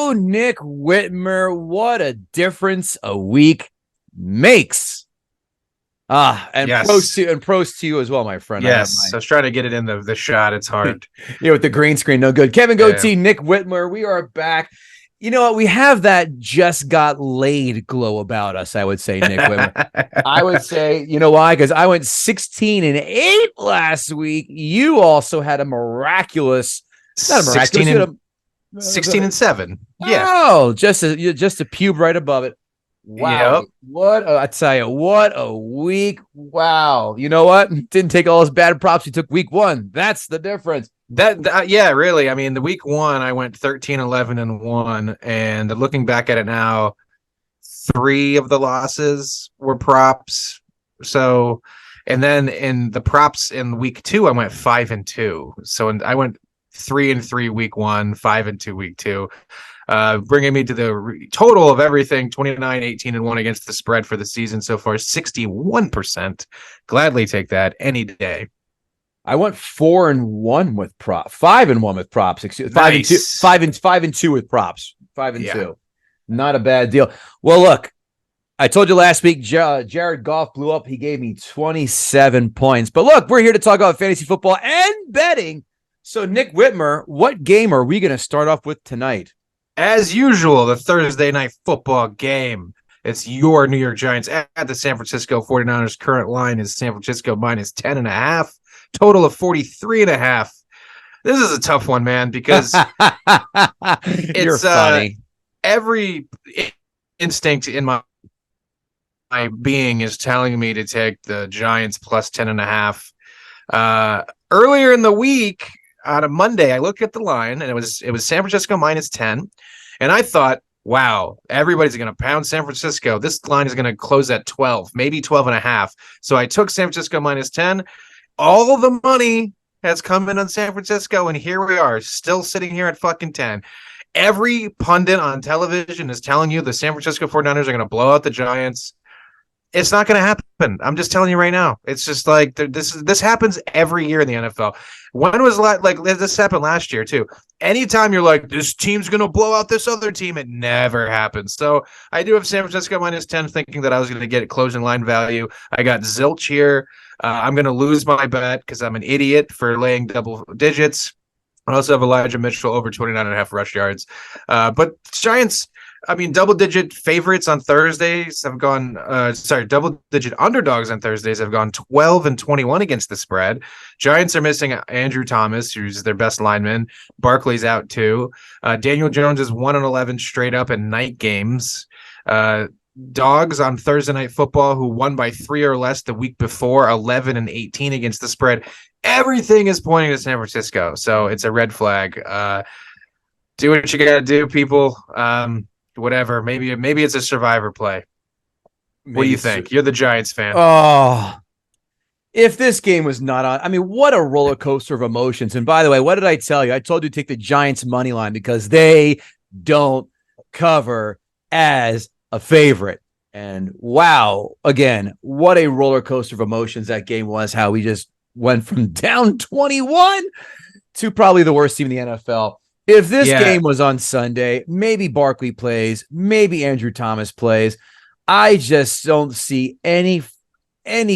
Oh, Nick Whitmer, what a difference a week makes. And Yes. pros to you as well, my friend. Yes. I was trying to get it in the shot. It's hard. With the green screen, no good. Kevin Yeah. Gootee, Nick Whitmer, we are back. You know what? We have that just got laid glow about us, I would say, Nick Whitmer. I would say, you know why? Because I went 16-8 last week. You also had a miraculous, not a miraculous, 16 and 7. Yeah. Oh, just a pube right above it. Wow. Yep. I tell you, what a week. Wow. You know what? Didn't take all his bad props. He took week one. That's the difference. Yeah, really. I mean, the week one, I went 13-11-1. And looking back at it now, 3 of the losses were props. So, and then in the props in week 2, I went 5-2. So I went 3-3 week 1, 5-2 week 2. Bringing me to the total of everything 29-18-1 against the spread for the season so far, 61%. Gladly take that any day. I went 4-1 with props, 5-1 with props. Excuse, nice. 5-2 with props. 5-2. Not a bad deal. Well, look, I told you last week, Jared Goff blew up. He gave me 27 points. But look, we're here to talk about fantasy football and betting. So, Nick Whitmer, what game are we going to start off with tonight? As usual, the Thursday night football game. It's your New York Giants at the San Francisco 49ers. Current line is San Francisco minus 10.5. Total of 43.5. This is a tough one, man, because You're funny. Every instinct in my being is telling me to take the Giants plus 10.5. Earlier in the week, on a Monday, I looked at the line, and it was San Francisco minus 10, and I thought, wow, everybody's going to pound San Francisco. This line is going to close at 12, maybe 12.5. So I took San Francisco minus 10. All the money has come in on San Francisco, and here we are, still sitting here at fucking 10. Every pundit on television is telling you the San Francisco 49ers are going to blow out the Giants. It's not going to happen. I'm just telling you right now. It's just like this happens every year in the NFL. When was like this happened last year too? Anytime you're like, this team's going to blow out this other team, it never happens. So I do have San Francisco minus 10, thinking that I was going to get closing line value. I got zilch here. I'm going to lose my bet because I'm an idiot for laying double digits. I also have Elijah Mitchell over 29.5 rush yards. But Giants, I mean, double-digit favorites on Thursdays have gone double-digit underdogs on Thursdays have gone 12-21 against the spread. Giants are missing Andrew Thomas, who's their best lineman. Barkley's out too. Daniel Jones is 1-11 straight up in night games. Dogs on Thursday Night Football, who won by 3 or less the week before, 11-18 against the spread. Everything is pointing to San Francisco, so it's a red flag. Do what you got to do, people. Whatever. Maybe it's a survivor play. What do you think? You're the Giants fan. Oh, if this game was not on, I mean, what a roller coaster of emotions. And by the way, what did I tell you? I told you to take the Giants money line because they don't cover as a favorite. And wow, again, what a roller coaster of emotions that game was. How we just went from down 21 to probably the worst team in the NFL. If this game was on Sunday, maybe Barkley plays, maybe Andrew Thomas plays. I just don't see any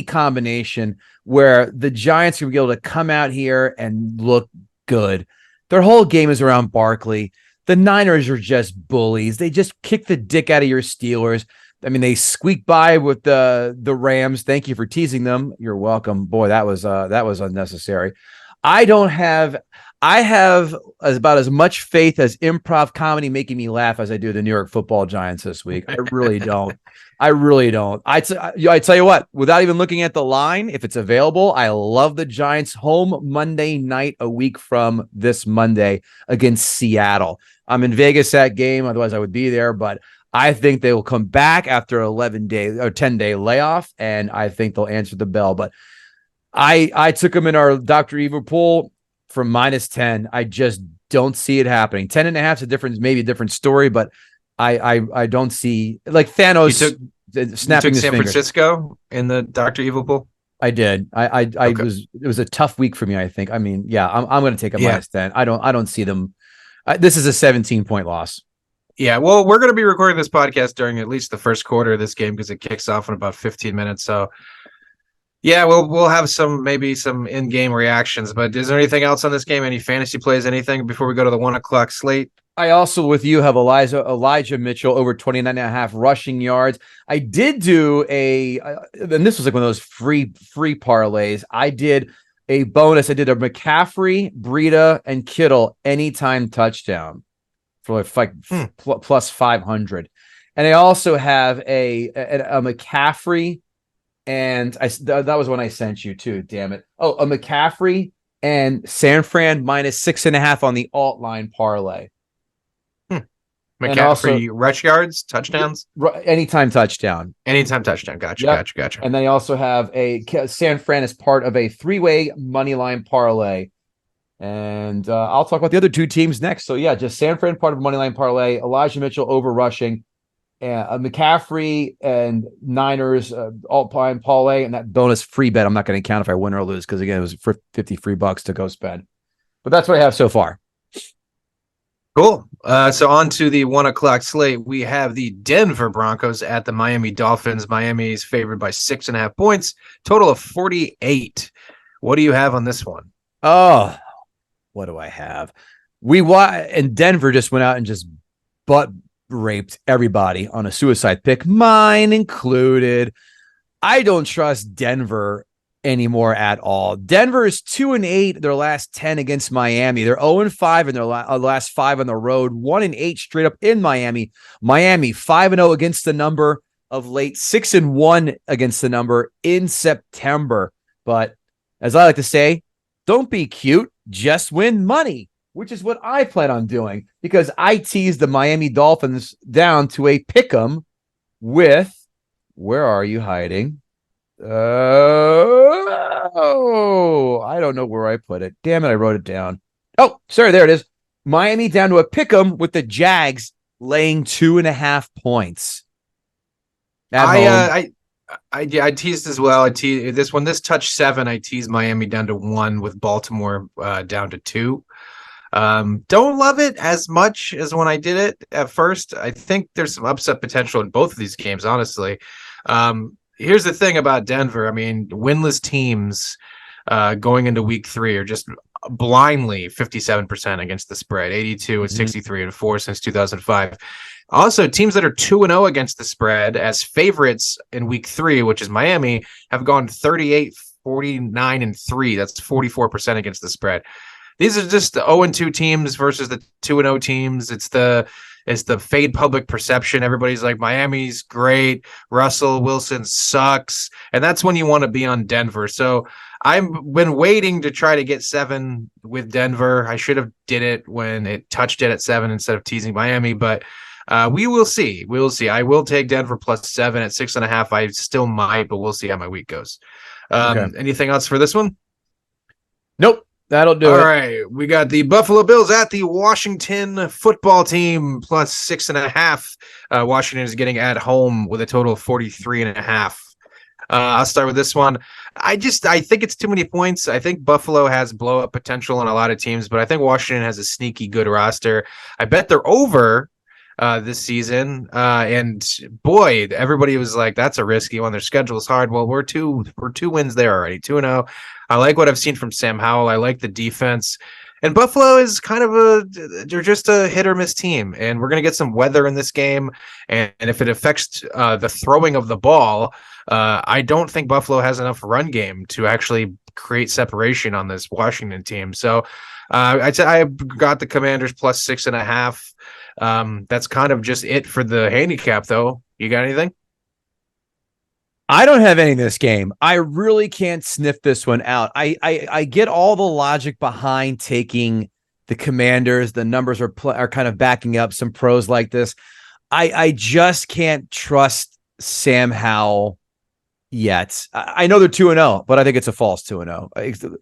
combination where the Giants will be able to come out here and look good. Their whole game is around Barkley. The Niners are just bullies. They just kick the dick out of your Steelers. I mean, they squeak by with the Rams. Thank you for teasing them. You're welcome. Boy, that was unnecessary. I have about as much faith as improv comedy making me laugh as I do the New York Football Giants this week. I really don't. I tell you what, without even looking at the line, if it's available, I love the Giants home Monday night a week from this Monday against Seattle. I'm in Vegas that game. Otherwise I would be there, but I think they will come back after 10-day layoff, and I think they'll answer the bell. But I took them in our Dr. Evil pool for minus 10. I just don't see it happening. 10.5 is maybe a different story, but I don't see, like, Thanos snapping his San fingers. Francisco in the Dr. Evil pool. I did. It was a tough week for me, I think. I mean, yeah, I'm going to take a minus 10. I don't see them. This is a 17-point loss. Yeah, well, we're going to be recording this podcast during at least the first quarter of this game because it kicks off in about 15 minutes. So, yeah, we'll have maybe some in-game reactions. But is there anything else on this game? Any fantasy plays? Anything before we go to the 1 o'clock slate? I also, with you, have Elijah Mitchell over 29.5 rushing yards. I did do and this was like one of those free parlays. I did a bonus. I did a McCaffrey, Breida, and Kittle anytime touchdown for like plus 500. And I also have a McCaffrey, and that was when I sent you too. Damn it! Oh, a McCaffrey and San Fran minus 6.5 on the alt line parlay. McCaffrey rush yards, touchdowns, anytime touchdown. Gotcha. And then I also have a San Fran as part of a 3-way money line parlay. And I'll talk about the other two teams next. So yeah, just San Fran part of a money line parlay, Elijah Mitchell over rushing, McCaffrey and Niners alt line parlay, and that bonus free bet. I'm not going to count if I win or lose because again, it was for 50 free bucks to go spend. But that's what I have so far. Cool. So on to the 1 o'clock slate. We have the Denver Broncos at the Miami Dolphins. Miami is favored by 6.5 points, total of 48. What do you have on this one? Oh, what do I have? And Denver just went out and just butt raped everybody on a suicide pick, mine included. I don't trust Denver anymore at all. Denver is 2-8 their last 10 against Miami. They're 0-5 in their last 5 on the road, 1-8 straight up in Miami. Miami 5-0 against the number of late, 6-1 against the number in September. But as I like to say, don't be cute, just win money, which is what I plan on doing because I teased the Miami Dolphins down to a pick'em with, where are you hiding? I don't know where I put it. Damn it, I wrote it down. Oh, sorry, there it is. Miami down to a pick'em with the Jags laying 2.5 points. I teased as well. This touch 7. I teased Miami down to 1 with Baltimore down to 2. Don't love it as much as when I did it at first. I think there's some upset potential in both of these games, honestly. Here's the thing about Denver. I mean, winless teams going into week 3 are just blindly 57% against the spread, 82 and 63 and 4 since 2005. Also, teams that are 2-0 against the spread as favorites in week 3, which is Miami, have gone 38, 49 and 3. That's 44% against the spread. These are just the 0-2 teams versus the 2-0 teams. It's the fade public perception. Everybody's like, Miami's great. Russell Wilson sucks. And that's when you want to be on Denver. So I've been waiting to try to get 7 with Denver. I should have did it when it touched it at 7 instead of teasing Miami, but we will see. We will see. I will take Denver plus 7 at 6.5. I still might, but we'll see how my week goes. Okay. Anything else for this one? Nope. That'll do it. All it. right. We got the Buffalo Bills at the Washington football team plus 6.5. Washington is getting at home with a total of 43.5. I'll start with this one. I think it's too many points. I think Buffalo has blow up potential on a lot of teams, but I think Washington has a sneaky good roster. I bet they're over this season. And boy, everybody was like, that's a risky one. Their schedule is hard. Well, we're two wins there already, 2-0. I like what I've seen from Sam Howell. I like the defense. And Buffalo is kind of they're just a hit or miss team. And we're going to get some weather in this game. And if it affects the throwing of the ball, I don't think Buffalo has enough run game to actually create separation on this Washington team. So I got the Commanders plus 6.5. That's kind of just it for the handicap, though. You got anything? I don't have any in this game. I really can't sniff this one out. I get all the logic behind taking the Commanders. The numbers are kind of backing up some pros like this. I just can't trust Sam Howell yet. I know they're 2-0, but I think it's a false 2-0.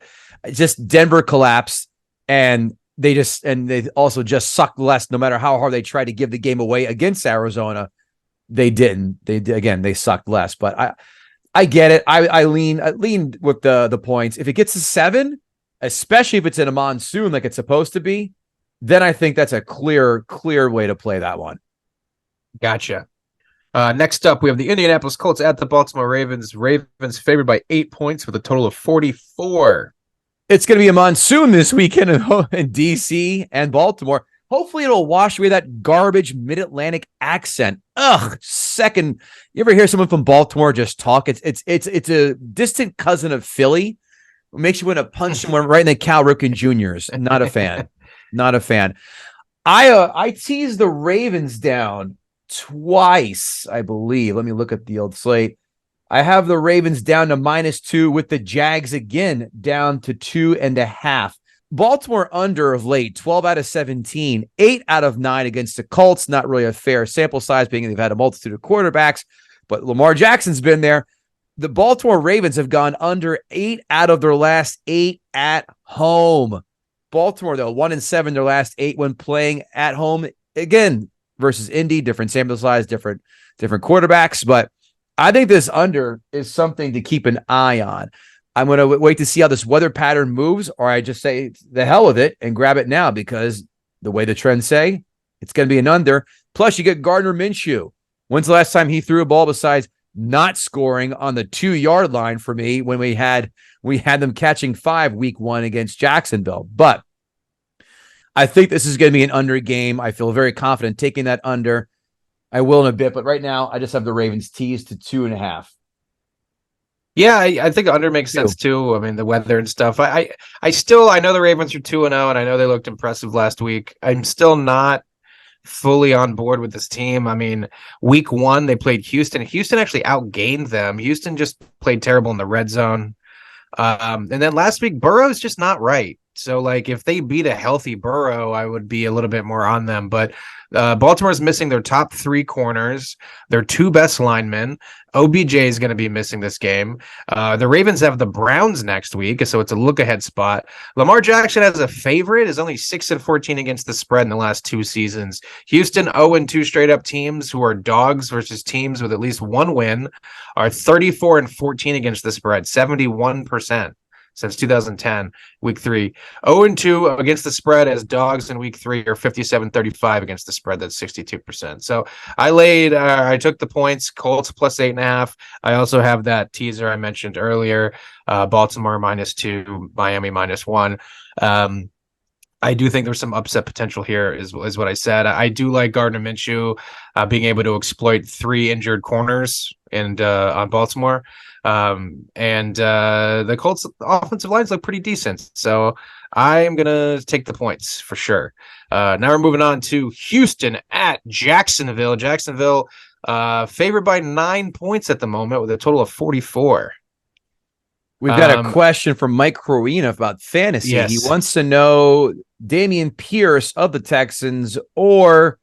Just Denver collapsed, and they also just sucked less. No matter how hard they tried to give the game away against Arizona, they didn't. They sucked less. But I get it. I lean with the points. If it gets to 7, especially if it's in a monsoon like it's supposed to be, then I think that's a clear way to play that one. Gotcha. Next up, we have the Indianapolis Colts at the Baltimore Ravens. Ravens favored by 8 points with a total of 44. It's going to be a monsoon this weekend in D.C. and Baltimore. Hopefully, it'll wash away that garbage mid-Atlantic accent. Ugh, second. You ever hear someone from Baltimore just talk? It's a distant cousin of Philly. It makes you want to punch someone right in the Cal Ripken Juniors. Not a fan. Not a fan. I teased the Ravens down twice, I believe. Let me look at the old slate. I have the Ravens down to -2 with the Jags again down to 2.5. Baltimore under of late, 12 out of 17, 8 out of 9 against the Colts. Not really a fair sample size, being they've had a multitude of quarterbacks, but Lamar Jackson's been there. The Baltimore Ravens have gone under 8 out of their last 8 at home. Baltimore, though, 1-7 their last 8 when playing at home. Again, versus Indy, different sample size, different quarterbacks, but I think this under is something to keep an eye on. I'm going to wait to see how this weather pattern moves, or I just say the hell with it and grab it now because the way the trends say, it's going to be an under. Plus, you get Gardner Minshew. When's the last time he threw a ball besides not scoring on the 2-yard line for me when we had them catching 5 week 1 against Jacksonville? But I think this is going to be an under game. I feel very confident taking that under. I will in a bit, but right now I just have the Ravens teased to 2.5. Yeah, I think under makes sense too. I mean, the weather and stuff. I know the Ravens are 2-0, and I know they looked impressive last week. I'm still not fully on board with this team. I mean, week 1 they played Houston. Houston actually outgained them. Houston just played terrible in the red zone. And then last week, Burrow's just not right. So, like, if they beat a healthy Burrow, I would be a little bit more on them. But Baltimore's missing their top 3 corners, their 2 best linemen. OBJ is going to be missing this game. The Ravens have the Browns next week, so it's a look-ahead spot. Lamar Jackson as a favorite is only 6-14 against the spread in the last 2 seasons. Houston 0-2 straight-up teams who are dogs versus teams with at least 1 win are 34-14 against the spread, 71%. Since 2010, week 3. 0-2 against the spread as dogs in week 3 are 57-35 against the spread. That's 62%. So I took the points, Colts plus 8.5. I also have that teaser I mentioned earlier, Baltimore -2, Miami -1. I do think there's some upset potential here is what I said. I do like Gardner Minshew being able to exploit 3 injured corners and on Baltimore. The Colts offensive lines look pretty decent. So I'm going to take the points for sure. Now we're moving on to Houston at Jacksonville. Jacksonville favored by 9 points at the moment with a total of 44. We've got a question from Mike Crowena about fantasy. Yes. He wants to know Dameon Pierce of the Texans or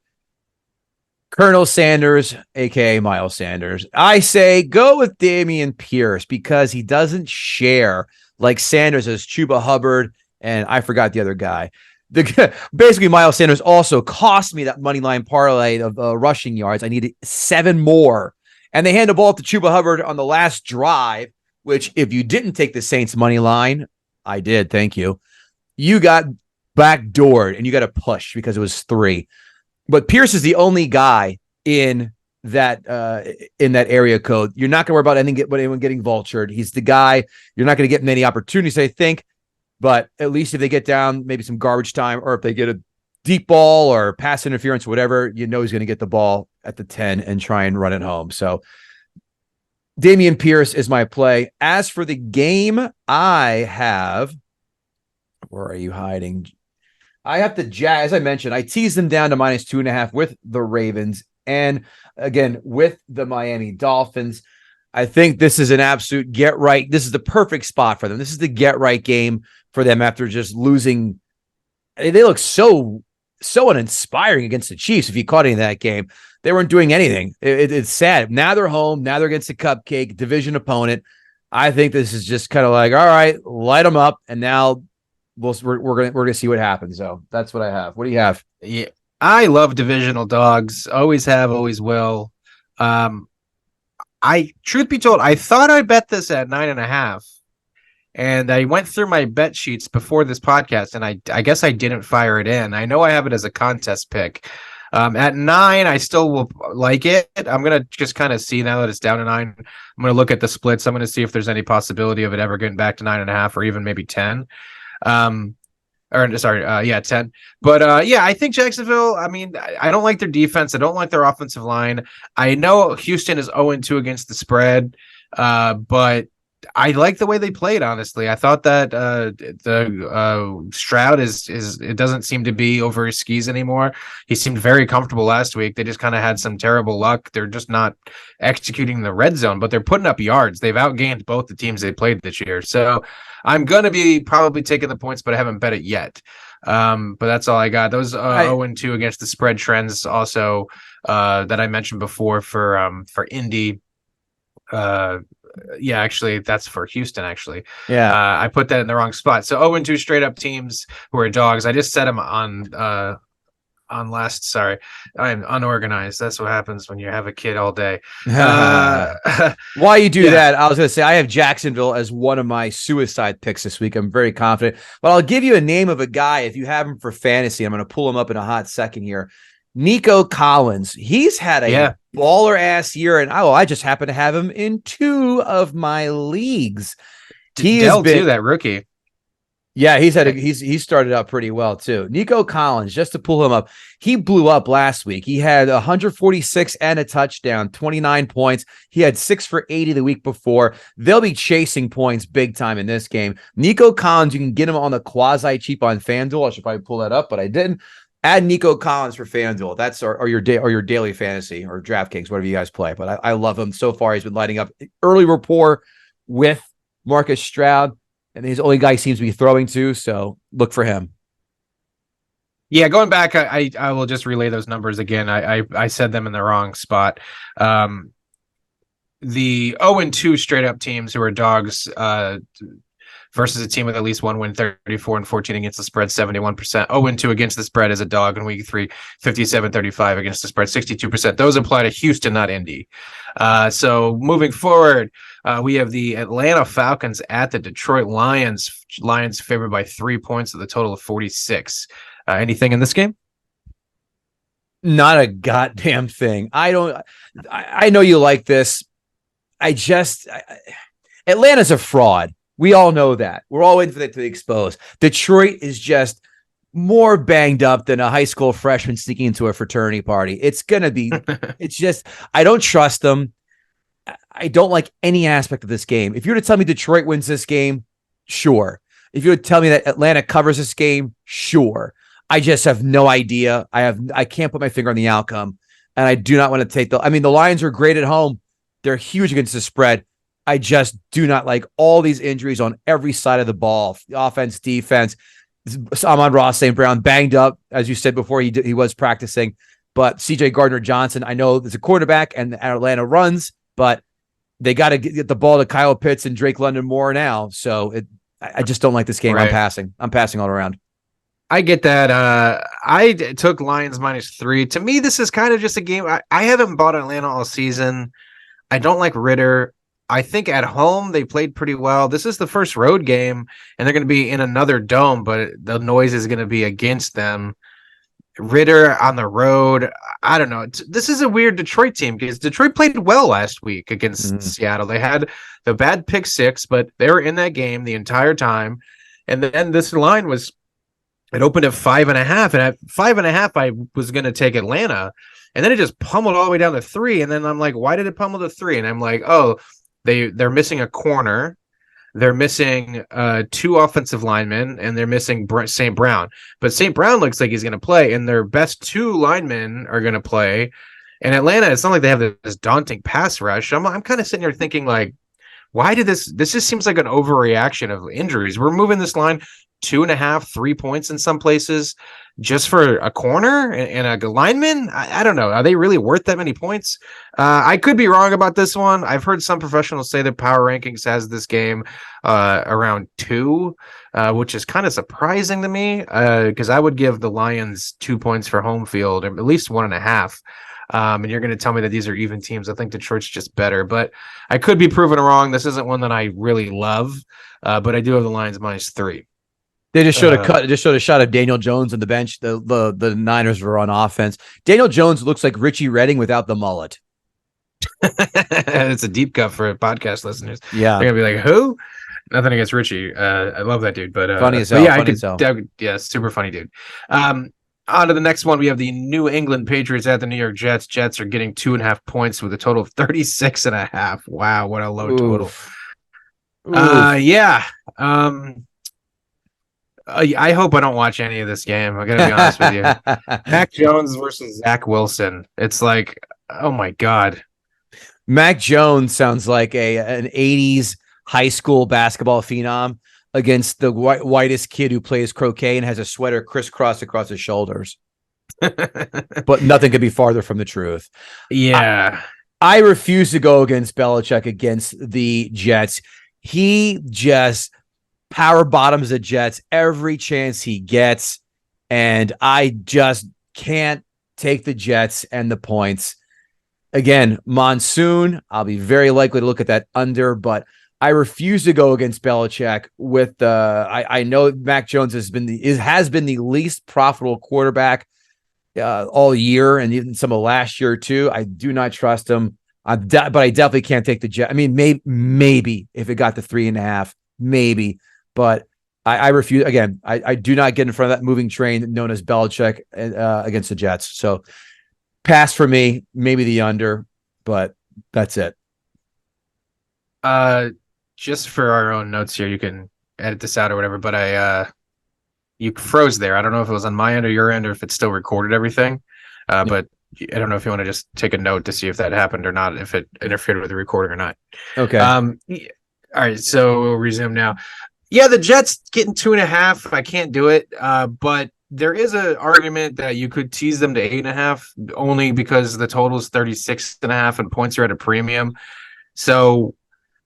Colonel Sanders, a.k.a. Miles Sanders. I say go with Dameon Pierce because he doesn't share like Sanders as Chuba Hubbard, and I forgot the other guy. Basically, Miles Sanders also cost me that money line parlay of rushing yards. I needed 7 more, and they hand the ball to Chuba Hubbard on the last drive, which if you didn't take the Saints money line, I did, thank you. You got backdoored, and you got to push because it was 3. But Pierce is the only guy in that area code. You're not going to worry about anyone getting vultured. He's the guy. You're not going to get many opportunities, I think. But at least if they get down, maybe some garbage time, or if they get a deep ball or pass interference, whatever, you know he's going to get the ball at the 10 and try and run it home. So Dameon Pierce is my play. As for the game, I have – where are you hiding? I have the Jags. As I mentioned, I teased them down to -2.5 with the Ravens and, again, with the Miami Dolphins. I think this is an absolute get right. This is the perfect spot for them. This is the get right game for them after just losing. They look so uninspiring against the Chiefs. If you caught any of that game, they weren't doing anything. It's sad. Now they're home. Now they're against a cupcake division opponent. I think this is just kind of like, all right, light them up, and now we're gonna see what happens. So that's what I have. What do you have? Yeah, I love divisional dogs. Always have, always will. Truth be told, I thought I bet this at 9.5, and I went through my bet sheets before this podcast, and I guess I didn't fire it in. I know I have it as a contest pick. At 9, I still will like it. I'm gonna just kind of see now that it's down to 9. I'm gonna look at the splits. I'm gonna see if there's any possibility of it ever getting back to 9.5 or even maybe 10. Or sorry, yeah, 10. But yeah, I think Jacksonville, I mean, I don't like their defense. I don't like their offensive line. I know Houston is 0-2 against the spread, but I like the way they played, honestly. I thought that the Stroud is it doesn't seem to be over his skis anymore. He seemed very comfortable last week. They just kind of had some terrible luck. They're just not executing the red zone, but they're putting up yards. They've outgained both the teams they played this year. So I'm gonna be probably taking the points, but I haven't bet it yet. But that's all I got. Those 0-2 against the spread trends also that I mentioned before for Indy. Yeah, actually, that's for Houston. Actually, Yeah. I put that in the wrong spot. So 0-2 straight up teams who are dogs. I just set them on last. Sorry, I'm unorganized. That's what happens when you have a kid all day. While you do that, I was going to say I have Jacksonville as one of my suicide picks this week. I'm very confident, but I'll give you a name of a guy if you have him for fantasy. I'm going to pull him up in a hot second here. Nico Collins. He's had a baller ass year, and I just happen to have him in 2 of my leagues. He has been that rookie. Yeah, he started out pretty well too. Nico Collins, just to pull him up, he blew up last week. He had 146 and a touchdown, 29 points. He had 6 for 80 the week before. They'll be chasing points big time in this game. Nico Collins, you can get him on the quasi cheap on FanDuel. I should probably pull that up, but I didn't. Add Nico Collins for FanDuel. That's or your daily fantasy or DraftKings, whatever you guys play. But I love him so far. He's been lighting up early rapport with Marcus Stroud, and he's the only guy he seems to be throwing to. So look for him. Yeah, going back, I will just relay those numbers again. I said them in the wrong spot. The 0-2 straight up teams who are dogs versus a team with at least one win, 34-14 against the spread, 71%. 0-2 against the spread as a dog in week 3, 57-35 against the spread, 62%. Those apply to Houston, not Indy. So moving forward, we have the Atlanta Falcons at the Detroit Lions. Lions favored by 3 points with a total of 46. Anything in this game? Not a goddamn thing. I know you like this. Atlanta's a fraud. We all know that. We're all waiting for that to be exposed. Detroit is just more banged up than a high school freshman sneaking into a fraternity party. It's just, I don't trust them. I don't like any aspect of this game. If you were to tell me Detroit wins this game, sure. If you would tell me that Atlanta covers this game, sure. I just have no idea. I can't put my finger on the outcome, and I do not want to take the Lions are great at home. They're huge against the spread. I just do not like all these injuries on every side of the ball, offense, defense. Amon-Ra St. Brown banged up, as you said before, he was practicing. But C.J. Gardner-Johnson, I know there's a quarterback and Atlanta runs, but they got to get the ball to Kyle Pitts and Drake London more now. So I just don't like this game. Right. I'm passing all around. I get that. I took Lions -3. To me, this is kind of just a game. I haven't bought Atlanta all season. I don't like Ritter. I think at home they played pretty well. This is the first road game, and they're going to be in another dome, but the noise is going to be against them. Ritter on the road, I don't know. This is a weird Detroit team because Detroit played well last week against Seattle. They had the bad pick 6, but they were in that game the entire time. And then this line it opened at 5.5, and at 5.5, I was going to take Atlanta, and then it just pummeled all the way down to 3. And then I'm like, why did it pummel to 3? And I'm like, oh, they're missing a corner, they're missing 2 offensive linemen, and they're missing St. Brown. But St. Brown looks like he's going to play, and their best 2 linemen are going to play. And Atlanta, it's not like they have this daunting pass rush. I'm kind of sitting here thinking, like, why did this just seems like an overreaction of injuries. We're moving this line 2.5, 3 points in some places just for a corner and a lineman. I don't know. Are they really worth that many points? I could be wrong about this one. I've heard some professionals say that Power Rankings has this game around 2, which is kind of surprising to me because I would give the Lions 2 points for home field, or at least 1.5. And you're going to tell me that these are even teams. I think Detroit's just better, but I could be proven wrong. This isn't one that I really love, but I do have the Lions -3. They just showed a cut. Just showed a shot of Daniel Jones on the bench. The Niners were on offense. Daniel Jones looks like Richie Redding without the mullet. It's a deep cut for podcast listeners. Yeah, They're gonna be like, who? Nothing against Richie. I love that dude, but funny as hell. yeah, funny as hell. Yeah, super funny dude. On to the next one. We have the New England Patriots at the New York Jets. Jets are getting 2.5 points with a total of 36.5. Wow, what a low total. Yeah. I hope I don't watch any of this game. I gotta be honest with you. Mac Jones versus Zach Wilson. It's like, oh my god. Mac Jones sounds like an 80s high school basketball phenom against the whitest kid who plays croquet and has a sweater crisscrossed across his shoulders. But nothing could be farther from the truth. Yeah. I refuse to go against Belichick against the Jets. He just power bottoms the Jets every chance he gets, and I just can't take the Jets and the points. Again, monsoon, I'll be very likely to look at that under, but I refuse to go against Belichick with I know Mac Jones has been the least profitable quarterback all year, and even some of last year too. I do not trust him. But I definitely can't take the Jets. I mean, maybe if it got to 3.5, maybe. But I refuse. Again, I do not get in front of that moving train known as Belichick against the Jets. So pass for me, maybe the under, but that's it. Just for our own notes here, you can edit this out or whatever, but you froze there. I don't know if it was on my end or your end or if it still recorded everything. But I don't know if you want to just take a note to see if that happened or not, if it interfered with the recording or not. Okay. All right, so we'll resume now. Yeah, the Jets getting 2.5. I can't do it. But there is an argument that you could tease them to 8.5 only because the total is 36.5 and points are at a premium. So,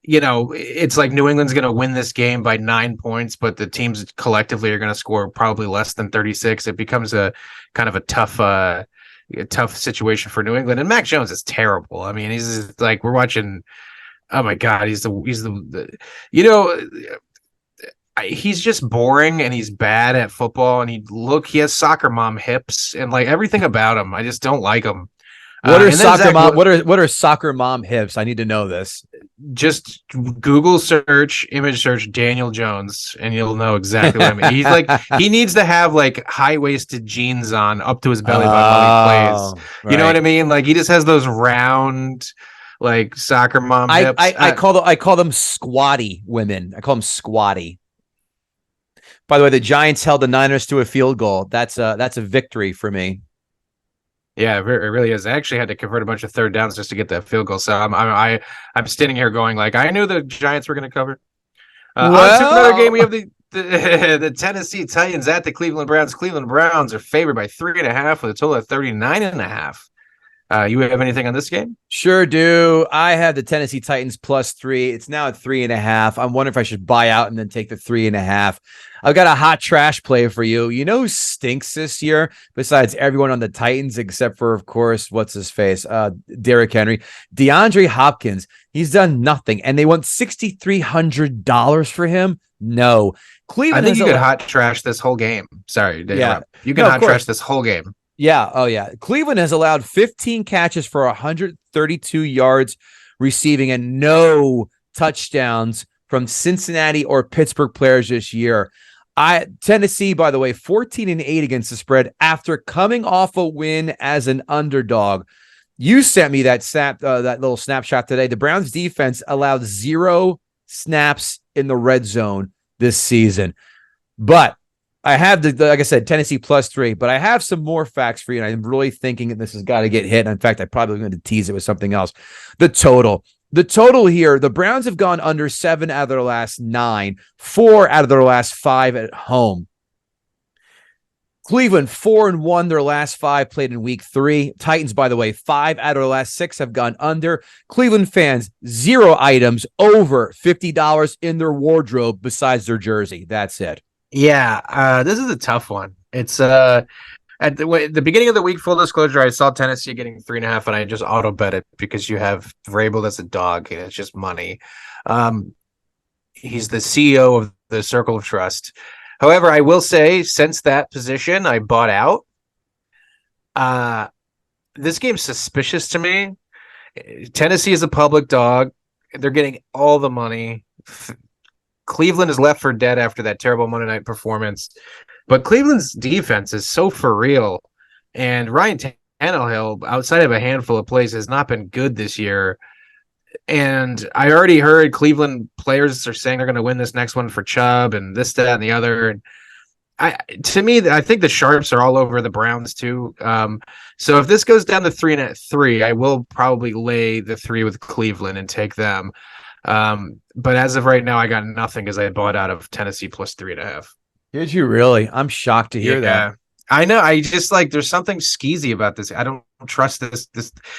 it's like New England's going to win this game by 9 points, but the teams collectively are going to score probably less than 36. It becomes a kind of a tough situation for New England. And Mac Jones is terrible. I mean, he's like, we're watching. Oh my God, he's just boring and he's bad at football, and he has soccer mom hips and like everything about him. I just don't like him. What are soccer mom hips? I need to know this. Just Google image search Daniel Jones, and you'll know exactly what I mean. He's like, he needs to have like high-waisted jeans on up to his belly button while he plays. Right. You know what I mean? Like he just has those round, like soccer mom hips. I call them squatty women. I call them squatty. By the way, the Giants held the Niners to a field goal. That's a victory for me. Yeah, it really is. I actually had to convert a bunch of third downs just to get that field goal. So I'm standing here going like, I knew the Giants were going to cover. On to another game, we have the Tennessee Titans at the Cleveland Browns. Cleveland Browns are favored by 3.5 with a total of 39.5. You have anything on this game? Sure do. I have the Tennessee Titans +3. It's now at 3.5. I'm wondering if I should buy out and then take the 3.5. I've got a hot trash play for you. You know who stinks this year besides everyone on the Titans, except for, of course, what's his face? Derrick Henry. DeAndre Hopkins. He's done nothing. And they want $6,300 for him? No. Cleveland. I think you could hot trash this whole game. Sorry. Yeah. You can hot trash this whole game. Yeah. Oh, yeah. Cleveland has allowed 15 catches for 132 yards receiving and no touchdowns from Cincinnati or Pittsburgh players this year. Tennessee, by the way, 14-8 against the spread after coming off a win as an underdog. You sent me that little snapshot today. The Browns defense allowed 0 snaps in the red zone this season. But I have like I said, Tennessee +3, but I have some more facts for you. And I'm really thinking that this has got to get hit. And in fact, I probably going to tease it with something else. The total here, the Browns have gone under 7 out of their last 9, 4 out of their last 5 at home. Cleveland 4-1 their last 5 played in week 3. Titans, by the way, 5 out of their last 6 have gone under. Cleveland fans, 0 items over $50 in their wardrobe besides their jersey. That's it. Yeah, this is a tough one. It's at the beginning of the week, full disclosure, I saw Tennessee getting 3.5, and I just auto bet it because you have Vrabel that's a dog, and it's just money. He's the CEO of the Circle of Trust. However, I will say since that position, I bought out. This game's suspicious to me. Tennessee is a public dog. They're getting all the money. Cleveland is left for dead after that terrible Monday night performance. But Cleveland's defense is so for real. And Ryan Tannehill, outside of a handful of plays, has not been good this year. And I already heard Cleveland players are saying they're going to win this next one for Chubb and this, that, and the other. And I think the sharps are all over the Browns too. So if this goes down to 3-3, I will probably lay the 3 with Cleveland and take them. But as of right now, I got nothing because I bought out of Tennessee plus 3.5. Did you really? I'm shocked to hear that. I know. I just like there's something skeezy about this. I don't trust this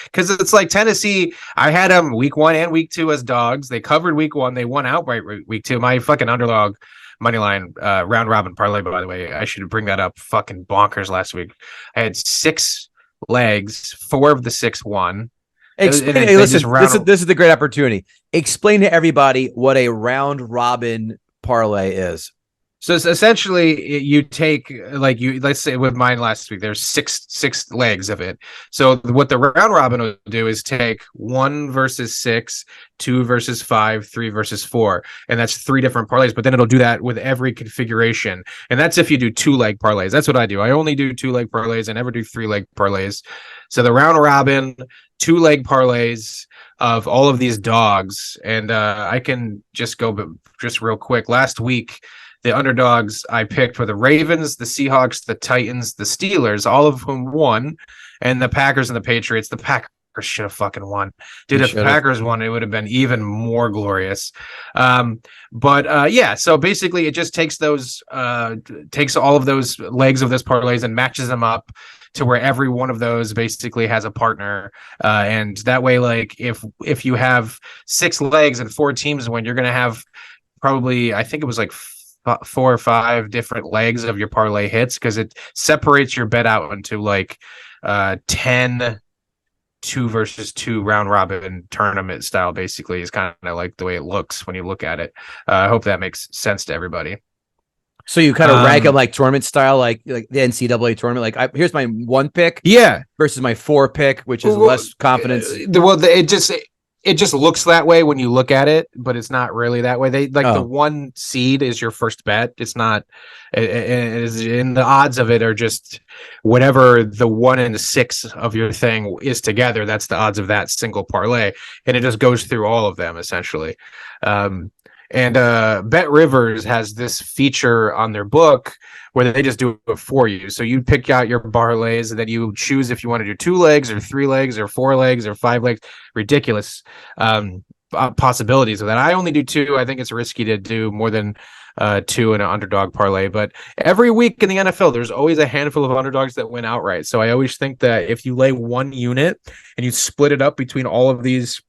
because it's like Tennessee. I had them week 1 and week 2 as dogs. They covered week 1. They won outright week 2. My fucking underdog money line round robin parlay. By the way, I should bring that up. Fucking bonkers last week. I had 6 legs. 4 of the 6 won. Explain, hey, listen, this is the great opportunity. Explain to everybody what a round robin parlay is. So it's essentially you take let's say with mine last week, there's six legs of it. So what the round robin will do is take 1 versus 6, 2 versus 5, 3 versus 4. And that's 3 different parlays, but then it'll do that with every configuration. And that's if you do 2-leg parlays. That's what I do. I only do 2-leg parlays. I never do 3-leg parlays. So the round robin, 2-leg parlays of all of these dogs. And I can just go just real quick. Last week, the underdogs I picked were the Ravens, the Seahawks, the Titans, the Steelers, all of whom won, and the Packers and the Patriots. The Packers should have fucking won. Dude, if the Packers won, it would have been even more glorious. So basically it just takes takes all of those legs of this parlays and matches them up to where every one of those basically has a partner. And that way, like if you have 6 legs and 4 teams win, you're going to have probably, I think it was like 4 or 5 different legs of your parlay hits because it separates your bet out into like 10 2 versus 2 round robin tournament style. Basically is kind of like the way it looks when you look at it. I hope that makes sense to everybody. So you kind of rank them like tournament style, like the NCAA tournament. Like here's my 1 pick, versus my 4 pick, which is less confidence. It just looks that way when you look at it, but it's not really that way. The 1 seed is your first bet. It's not, and the odds of it are just whatever the 1 and 6 of your thing is together. That's the odds of that single parlay, and it just goes through all of them essentially. And Bet Rivers has this feature on their book where they just do it for you. So you pick out your parlays and then you choose if you want to do 2 legs or 3 legs or 4 legs or 5 legs. Ridiculous possibilities of that. I only do 2. I think it's risky to do more than 2 in an underdog parlay. But every week in the NFL, there's always a handful of underdogs that win outright. So I always think that if you lay 1 unit and you split it up between all of these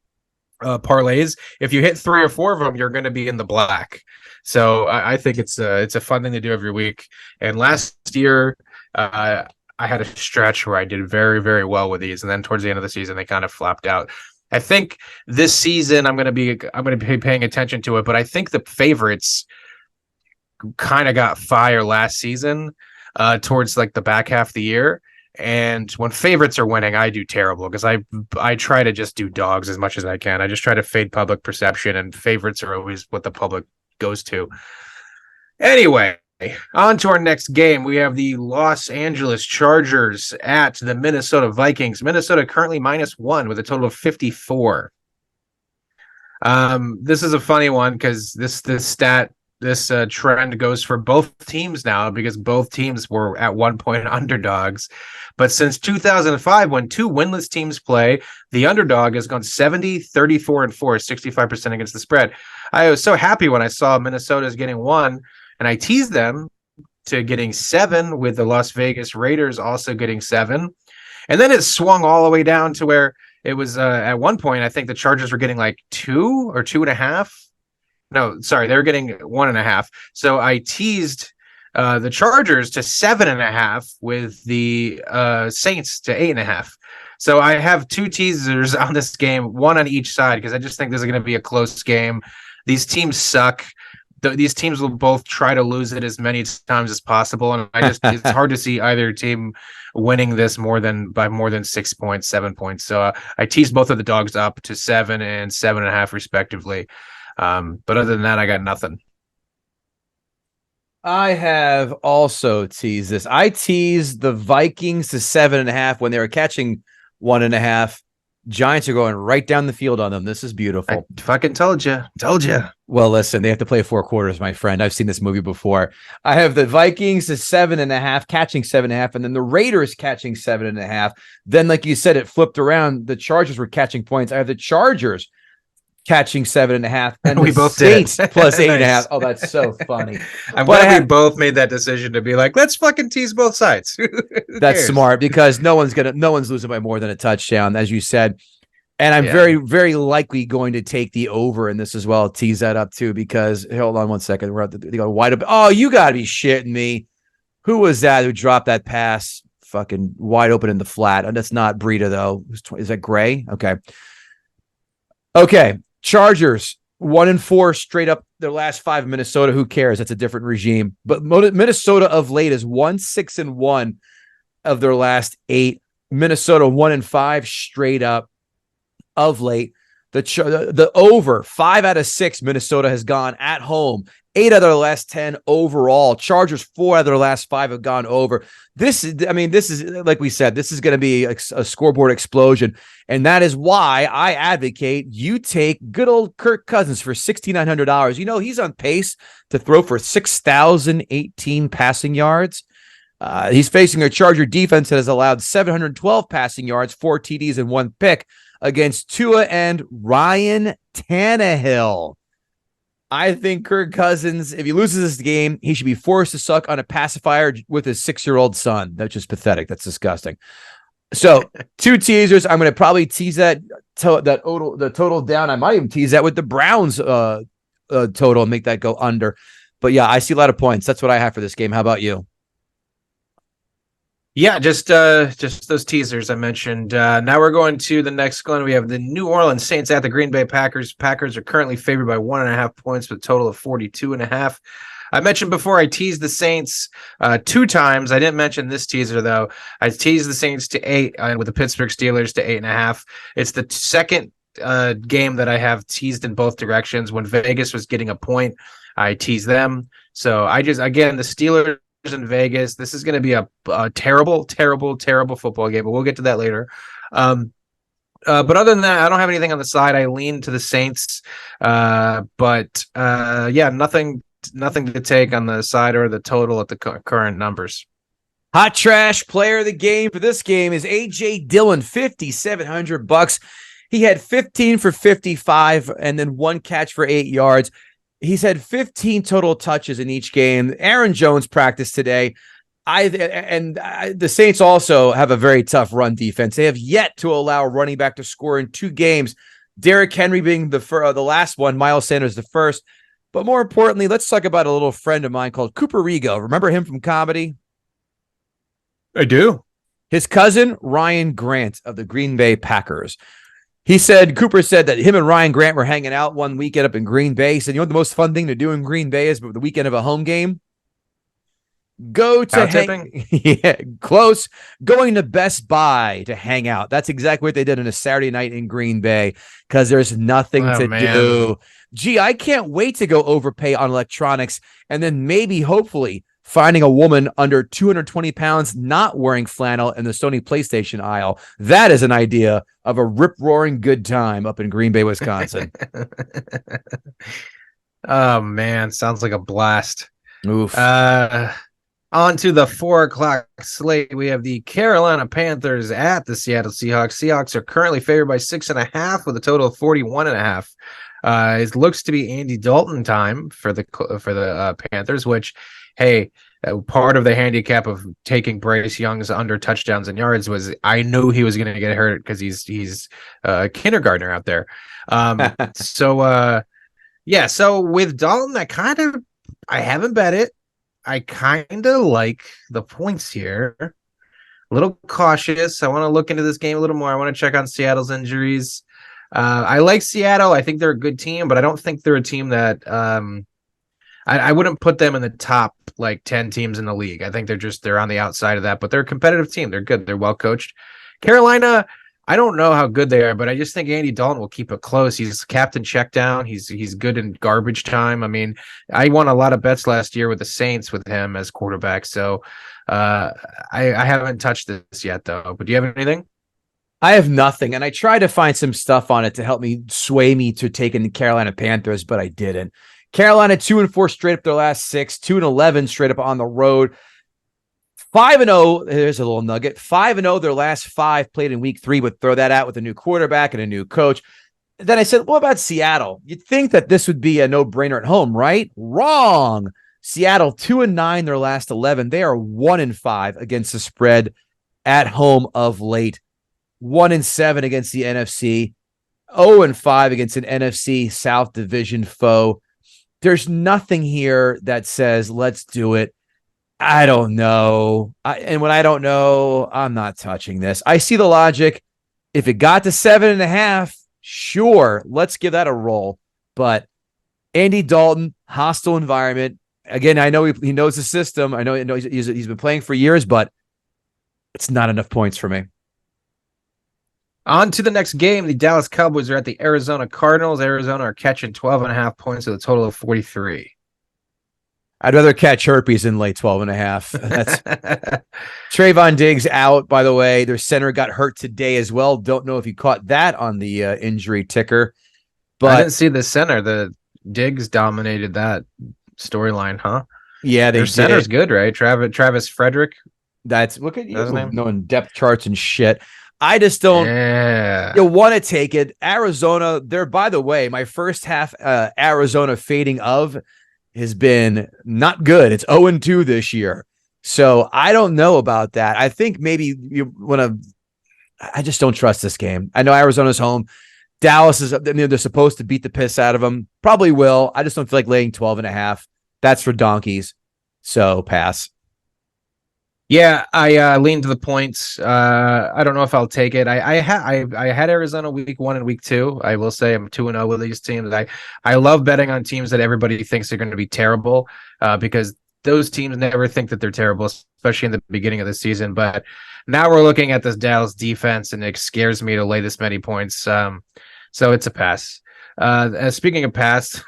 parlays, if you hit 3 or 4 of them, you're going to be in the black. So I think it's a fun thing to do every week. And last year, I had a stretch where I did very, very well with these, and then towards the end of the season, they kind of flopped out. I think this season I'm going to be paying attention to it, but I think the favorites kind of got fire last season towards like the back half of the year. And when favorites are winning, I do terrible because I try to just do dogs as much as I can. I just try to fade public perception, and favorites are always what the public goes to. Anyway, on to our next game. We have the Los Angeles Chargers at the Minnesota Vikings. Minnesota currently -1 with a total of 54. This is a funny one because this trend goes for both teams now because both teams were at one point underdogs. But since 2005, when 2 winless teams play, the underdog has gone 70, 34, and 4, 65% against the spread. I was so happy when I saw Minnesota's getting 1, and I teased them to getting 7 with the Las Vegas Raiders also getting 7. And then it swung all the way down to where it was at one point, I think the Chargers were getting like 2 or 2.5. No, sorry, they were getting 1.5. So I teased the Chargers to 7.5 with the Saints to 8.5. So I have 2 teasers on this game, 1 on each side, because I just think this is going to be a close game. These teams suck. these teams will both try to lose it as many times as possible, and it's hard to see either team winning this by more than 6 points, 7 points. So I teased both of the dogs up to 7 and 7.5 respectively. But other than that, I got nothing. I have also teased this. I teased the Vikings to 7.5 when they were catching 1.5. Giants are going right down the field on them. This is beautiful. I fucking told you. Well, listen, they have to play 4 quarters, my friend. I've seen this movie before. I have the Vikings to 7.5, catching 7.5, and then the Raiders catching 7.5. Then, like you said, it flipped around. The Chargers were catching points. I have the Chargers catching 7.5, and we the both Saints did. plus 8.5. Nice. Oh, that's so funny. I'm glad we both made that decision to be like, let's fucking tease both sides. That's smart because no one's losing by more than a touchdown, as you said. And I'm very, very likely going to take the over in this as well. Tease that up too, because hold on one second. We're they go wide open. Oh, you got to be shitting me. Who was that who dropped that pass? Fucking wide open in the flat. And that's not Breida though. Is that Gray? Okay. Chargers 1-4 straight up their last 5. Minnesota, who cares? That's a different regime. But Minnesota of late is 1-6-1 of their last 8. Minnesota 1-5 straight up of late. The over 5 out of 6 Minnesota has gone at home. 8 out of their last 10 overall. Chargers 4 out of their last 5 have gone over. This is like we said, this is going to be a scoreboard explosion. And that is why I advocate you take good old Kirk Cousins for $6,900. You know, he's on pace to throw for 6,018 passing yards. He's facing a Charger defense that has allowed 712 passing yards, 4 TDs, and 1 pick against Tua and Ryan Tannehill. I think Kirk Cousins, if he loses this game, he should be forced to suck on a pacifier with his 6-year-old son. That's just pathetic. That's disgusting. So 2 teasers. I'm going to probably tease the total down. I might even tease that with the Browns total and make that go under. But yeah, I see a lot of points. That's what I have for this game. How about you? Yeah, just those teasers I mentioned. Now we're going to the next one. We have the New Orleans Saints at the Green Bay Packers. Packers are currently favored by 1.5 points with a total of 42.5. I mentioned before I teased the Saints 2 times. I didn't mention this teaser though. I teased the Saints to 8 with the Pittsburgh Steelers to 8.5. It's the second game that I have teased in both directions. When Vegas was getting a point, I teased them. So the Steelers in Vegas. This is going to be a terrible, terrible, terrible football game, but we'll get to that later. But other than that, I don't have anything on the side. I lean to the Saints, but nothing to take on the side or the total at the current numbers. Hot trash player of the game for this game is AJ Dillon, $5,700. He had 15 for 55 and then 1 catch for 8 yards. He's had 15 total touches in each game. Aaron Jones practiced today. The Saints also have a very tough run defense. They have yet to allow a running back to score in 2 games. Derrick Henry being the last one, Miles Sanders the first. But more importantly, let's talk about a little friend of mine called Cooper Rigo. Remember him from comedy? I do. His cousin, Ryan Grant of the Green Bay Packers. Cooper said that him and Ryan Grant were hanging out one weekend up in Green Bay. He said, you know what the most fun thing to do in Green Bay is the weekend of a home game? Go to close. Going to Best Buy to hang out. That's exactly what they did on a Saturday night in Green Bay because there's nothing to do. Gee, I can't wait to go overpay on electronics and then hopefully, finding a woman under 220 pounds not wearing flannel in the Sony PlayStation aisle. That is an idea of a rip-roaring good time up in Green Bay, Wisconsin. Oh, man. Sounds like a blast. Oof. On to the 4:00 slate. We have the Carolina Panthers at the Seattle Seahawks. Seahawks are currently favored by 6.5 with a total of 41.5. It looks to be Andy Dalton time for the Panthers, which, hey, part of the handicap of taking Bryce Young's under touchdowns and yards was I knew he was going to get hurt because he's a kindergartner out there. So with Dalton, I haven't bet it. I kind of like the points here. A little cautious. I want to look into this game a little more. I want to check on Seattle's injuries. I like Seattle. I think they're a good team, but I don't think they're a team that I wouldn't put them in the top like 10 teams in the league. I think they're on the outside of that, but they're a competitive team. They're good. They're well coached. Carolina, I don't know how good they are, but I just think Andy Dalton will keep it close. He's captain check down. He's good in garbage time. I mean, I won a lot of bets last year with the Saints with him as quarterback. So I haven't touched this yet though. But do you have anything? I have nothing, and I tried to find some stuff on it to help me sway me to taking the Carolina Panthers, but I didn't. Carolina 2-4 straight up their last 6, 2-11 straight up on the road. 5-0. There's a little nugget. 5-0 their last 5 played in week 3, but throw that out with a new quarterback and a new coach. Then I said, what about Seattle? You'd think that this would be a no-brainer at home, right? Wrong. Seattle 2-9 their last 11. They are 1-5 against the spread at home of late. 1-7 against the NFC, 0-5 against an NFC South Division foe. There's nothing here that says, let's do it. I don't know. And when I don't know, I'm not touching this. I see the logic. If it got to 7.5, sure, let's give that a roll. But Andy Dalton, hostile environment. Again, I know he knows the system. I know he's been playing for years, but it's not enough points for me. On to the next game. The Dallas Cowboys are at the Arizona Cardinals. Arizona are catching 12.5 points with a total of 43. I'd rather catch herpes than lay 12.5. That's Trayvon Diggs out, by the way. Their center got hurt today as well. Don't know if you caught that on the injury ticker. But I didn't see the center. The Diggs dominated that storyline, huh? Yeah, their center's good, right? Travis Frederick. Look at you knowing depth charts and shit. I just don't want to take it. Arizona, they're, by the way, my first half Arizona fading of has been not good. It's 0-2 this year. So I don't know about that. I think maybe you want to, I just don't trust this game. I know Arizona's home. Dallas is, they're supposed to beat the piss out of them. Probably will. I just don't feel like laying 12.5. That's for donkeys. So pass. Yeah, I lean to the points. I don't know if I'll take it. I had Arizona week 1 and week 2. I will say I'm 2-0 with these teams. I love betting on teams that everybody thinks are going to be terrible because those teams never think that they're terrible, especially in the beginning of the season. But now we're looking at this Dallas defense, and it scares me to lay this many points. So it's a pass. Speaking of pass,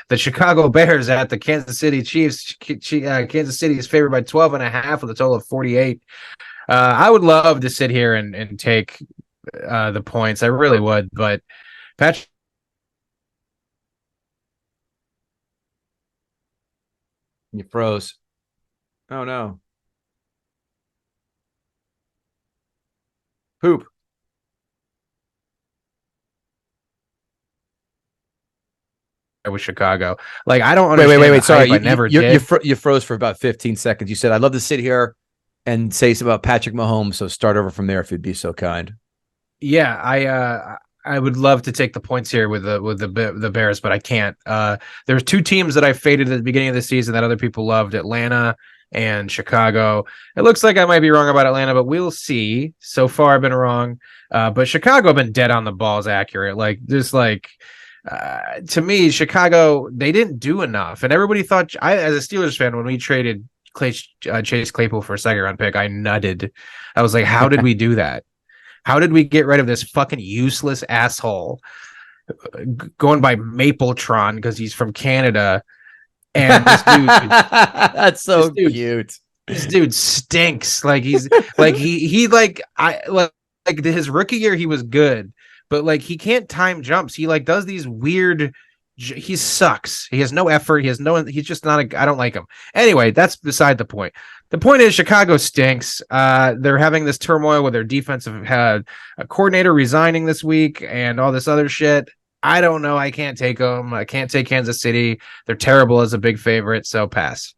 the Chicago Bears at the Kansas City Chiefs. Kansas City is favored by 12.5 with a total of 48. I would love to sit here and take the points. I really would, but Patrick. You froze. Oh no. Poop. With Chicago, like I don't understand. Wait. Sorry, you froze for about 15 seconds. You said I'd love to sit here and say something about Patrick Mahomes. So start over from there if you'd be so kind. Yeah, I would love to take the points here with the Bears, but I can't. There's 2 teams that I faded at the beginning of the season that other people loved: Atlanta and Chicago. It looks like I might be wrong about Atlanta, but we'll see. So far, I've been wrong. But Chicago have been dead on the balls accurate. Like just like. To me, Chicago, they didn't do enough. And everybody thought, as a Steelers fan, when we traded Chase Claypool for a 2nd-round pick, I nutted. I was like, how did we do that? How did we get rid of this fucking useless asshole going by Mapletron because he's from Canada? And this dude, that's so cute. This dude stinks. Like he's like he like his rookie year, he was good. But like he can't time jumps. He like does these weird. He sucks. He has no effort. He's just not I don't like him. Anyway, that's beside the point. The point is Chicago stinks. They're having this turmoil with their defensive had a coordinator resigning this week and all this other shit. I don't know. I can't take them. I can't take Kansas City. They're terrible as a big favorite. So pass.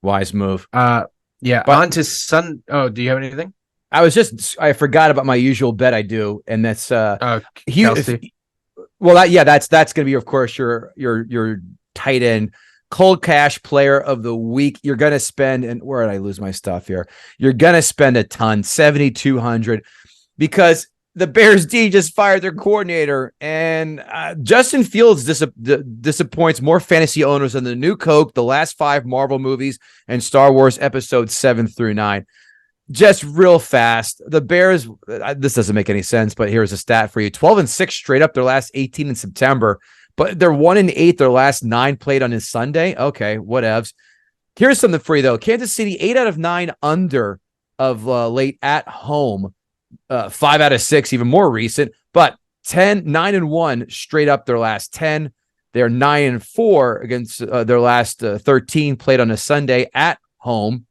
Wise move. Yeah. But on to Sun. Oh, do you have anything? I forgot about my usual bet I do, and that's Kelsey. That's going to be, of course, your tight end, cold cash player of the week. You're going to spend, and where did I lose my stuff here? You're going to spend a ton, 7,200, because the Bears D just fired their coordinator, and Justin Fields disappoints more fantasy owners than the new Coke, the last 5 Marvel movies, and Star Wars episodes 7 through 9. Just real fast, the Bears, this doesn't make any sense, but here's a stat for you. 12-6 straight up their last 18 in September, but they're 1-8 their last 9 played on his Sunday. Okay, whatevs. Here's something for you, though. Kansas City, 8 out of 9 under of late at home. 5 out of 6, even more recent, but 9-1 straight up their last 10. They're 9-4 against their last 13 played on a Sunday at home.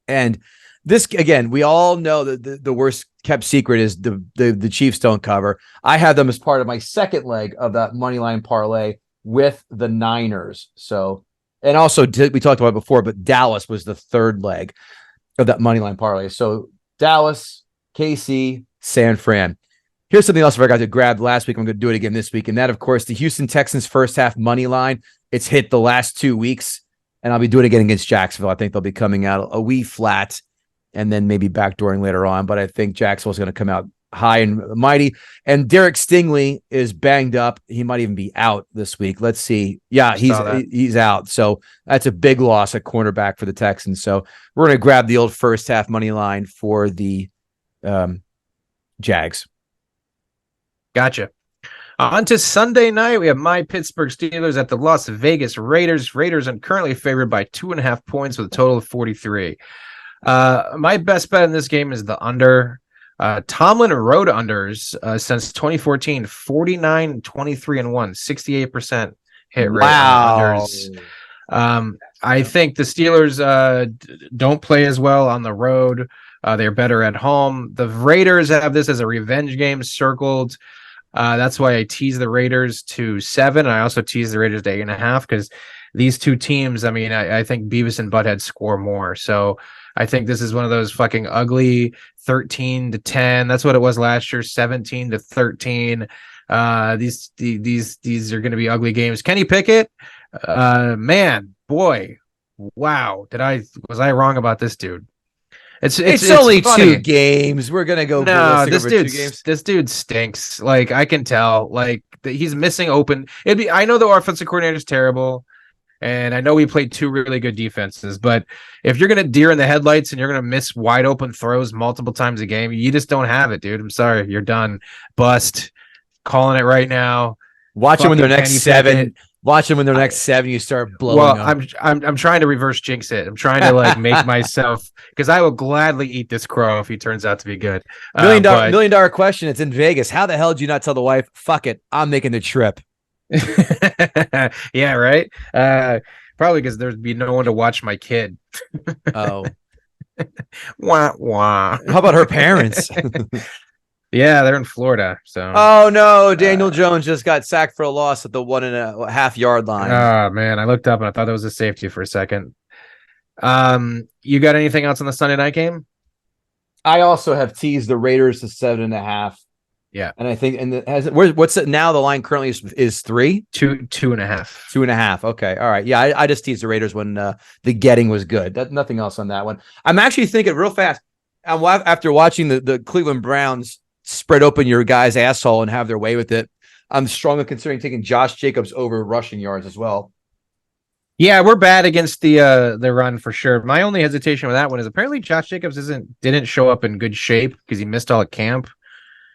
And this, again, we all know that the worst kept secret is the Chiefs don't cover. I had them as part of my second leg of that money line parlay with the Niners. So, and also we talked about it before, but Dallas was the third leg of that money line parlay. So Dallas, KC, San Fran. Here's something else I got to grab last week. I'm going to do it again this week. And that, of course, the Houston Texans first half money line. It's hit the last 2 weeks, and I'll be doing it again against Jacksonville. I think they'll be coming out a wee flat and then maybe backdooring later on. But I think Jacksonville's going to come out high and mighty. And Derek Stingley is banged up. He might even be out this week. Let's see. Yeah, he's out. So that's a big loss at cornerback for the Texans. So we're going to grab the old first half money line for the Jags. Gotcha. On to Sunday night. We have my Pittsburgh Steelers at the Las Vegas Raiders. Raiders are currently favored by 2.5 points with a total of 43. My best bet in this game is the under. Tomlin rode unders since 2014, 49, 23, and 1, 68% hit rate on unders. I think the Steelers don't play as well on the road. They're better at home. The Raiders have this as a revenge game circled. That's why I tease the Raiders to 7. I also tease the Raiders to 8.5 because these two teams, I mean, I think Beavis and Butthead score more. So I think this is one of those fucking ugly 13-10. That's what it was last year, 17-13. These are going to be ugly games. Kenny Pickett, man, boy, wow. Was I wrong about this dude? It's only funny. 2 games. We're gonna go. No, this dude stinks. Like I can tell. Like he's missing open. I know the offensive coordinator is terrible, and I know we played 2 really good defenses. But if you're gonna deer in the headlights and you're gonna miss wide open throws multiple times a game, you just don't have it, dude. I'm sorry, you're done. Bust. Calling it right now. Watch them when they're next 7. Watch them when they're next 7. You start blowing. Well, up. I'm trying to reverse jinx it. I'm trying to like make myself because I will gladly eat this crow if he turns out to be good. $1 million question. It's in Vegas. How the hell did you not tell the wife? Fuck it, I'm making the trip. Yeah, right. Probably because there'd be no one to watch my kid. Oh, wah wah. How about her parents? Yeah, they're in Florida. So. Oh no, Daniel Jones just got sacked for a loss at the 1.5 yard line. Oh man, I looked up and I thought that was a safety for a second. You got anything else on the Sunday night game? I also have teased the Raiders to 7.5. Yeah, and I think what's it now? The line currently is 3, 2.5, 2.5. Okay, all right. Yeah, I just teased the Raiders when the getting was good. Nothing else on that one. I'm actually thinking real fast. After watching the Cleveland Browns spread open your guy's asshole and have their way with it, I'm strongly considering taking Josh Jacobs over rushing yards as well. Yeah, we're bad against the run for sure. My only hesitation with that one is apparently Josh Jacobs didn't show up in good shape because he missed all at camp,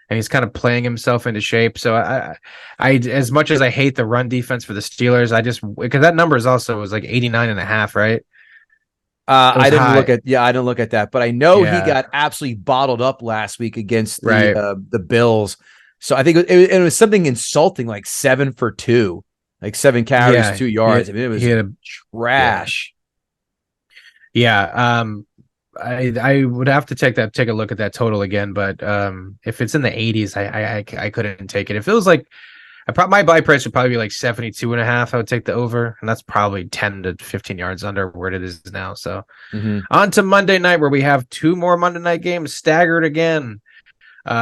and he's kind of playing himself into shape. So I as much as I hate the run defense for the Steelers, because that number was like 89.5, right? I didn't look at that, but I know he got absolutely bottled up last week against the Bills. So I think it was something insulting, like 7 for 2, like 7 carries, 2 yards. I mean, it was trash. Yeah. I would have to take a look at that total again, but if it's in the 80s, I couldn't take it. It feels like my buy price would probably be like 72.5. I would take the over, and that's probably 10 to 15 yards under where it is now. So on to Monday night, where we have 2 more Monday night games staggered again.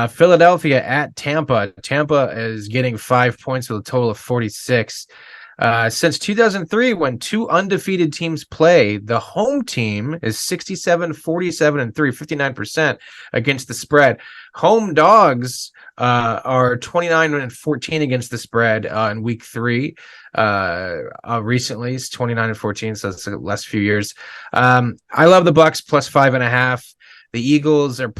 Philadelphia at Tampa. Tampa is getting 5 points with a total of 46. Since 2003, when two undefeated teams play, the home team is 67, 47, and 3, 59% against the spread. Home dogs are 29 and 14 against the spread in week 3. Recently, it's 29 and 14, so it's the last few years. I love the Bucks plus 5.5. The Eagles are,